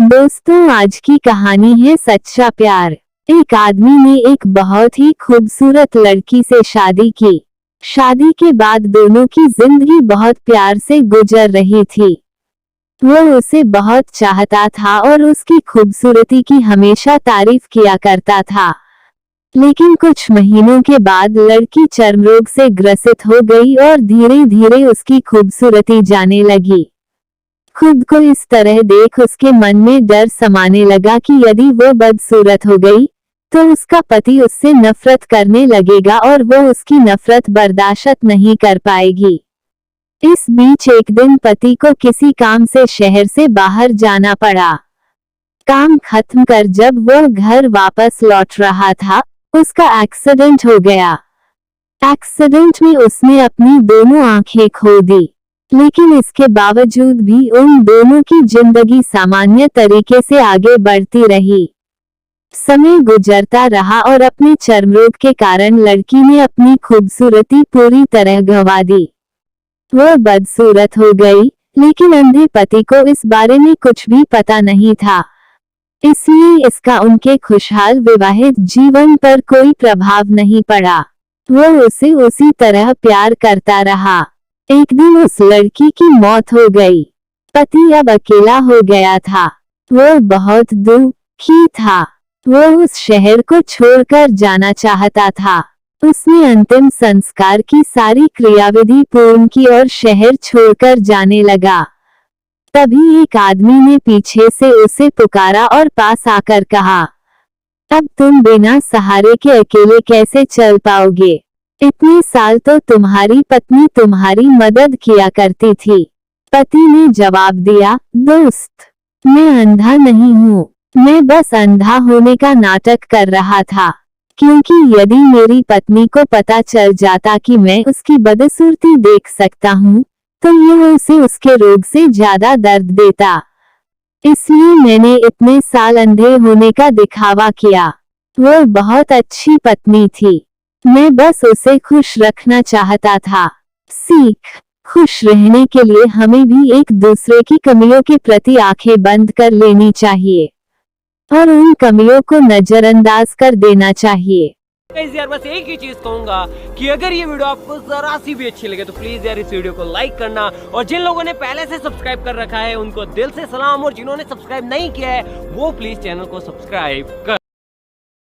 दोस्तों, आज की कहानी है सच्चा प्यार। एक आदमी ने एक बहुत ही खूबसूरत लड़की से शादी की। शादी के बाद दोनों की जिंदगी बहुत प्यार से गुजर रही थी। वो उसे बहुत चाहता था और उसकी खूबसूरती की हमेशा तारीफ किया करता था। लेकिन कुछ महीनों के बाद लड़की चर्म रोग से ग्रसित हो गई और धीरे धीरे उसकी खूबसूरती जाने लगी। खुद को इस तरह देख उसके मन में डर समाने लगा कि यदि वो बदसूरत हो गई तो उसका पति उससे नफरत करने लगेगा और वो उसकी नफरत बर्दाश्त नहीं कर पाएगी। इस बीच एक दिन पति को किसी काम से शहर से बाहर जाना पड़ा। काम खत्म कर जब वो घर वापस लौट रहा था, उसका एक्सीडेंट हो गया। एक्सीडेंट में उसने अपनी दोनों आंखें खो दी, लेकिन इसके बावजूद भी उन दोनों की जिंदगी सामान्य तरीके से आगे बढ़ती रही। समय गुजरता रहा और अपने चर्म रोग के कारण लड़की ने अपनी खूबसूरती पूरी तरह गंवा दी। वह बदसूरत हो गई, लेकिन अंधे पति को इस बारे में कुछ भी पता नहीं था, इसलिए इसका उनके खुशहाल विवाहित जीवन पर कोई प्रभाव नहीं पड़ा। वह उसे उसी तरह प्यार करता रहा। एक दिन उस लड़की की मौत हो गई। पति अब अकेला हो गया था। वह बहुत दुखी था। वह उस शहर को छोड़कर जाना चाहता था। उसने अंतिम संस्कार की सारी क्रियाविधि पूर्ण की और शहर छोड़कर जाने लगा। तभी एक आदमी ने पीछे से उसे पुकारा और पास आकर कहा, अब तुम बिना सहारे के अकेले कैसे चल पाओगे? इतने साल तो तुम्हारी पत्नी तुम्हारी मदद किया करती थी। पति ने जवाब दिया, दोस्त, मैं अंधा नहीं हूँ, मैं बस अंधा होने का नाटक कर रहा था, क्योंकि यदि मेरी पत्नी को पता चल जाता कि मैं उसकी बदसूरती देख सकता हूँ, तो यह उसे उसके रोग से ज्यादा दर्द देता। इसलिए मैंने इतने साल अंधे होने का दिखावा किया। वह बहुत अच्छी पत्नी थी, मैं बस उसे खुश रखना चाहता था। सीख, खुश रहने के लिए हमें भी एक दूसरे की कमियों के प्रति आंखें बंद कर लेनी चाहिए और उन कमियों को नजरअंदाज कर देना चाहिए। गाइस यार, बस एक ही चीज कहूंगा कि अगर ये वीडियो आपको जरा सी भी अच्छी लगे तो प्लीज यार इस वीडियो को लाइक करना, और जिन लोगों ने पहले से सब्सक्राइब कर रखा है उनको दिल से सलाम, और जिन्होंने सब्सक्राइब नहीं किया है वो प्लीज चैनल को सब्सक्राइब कर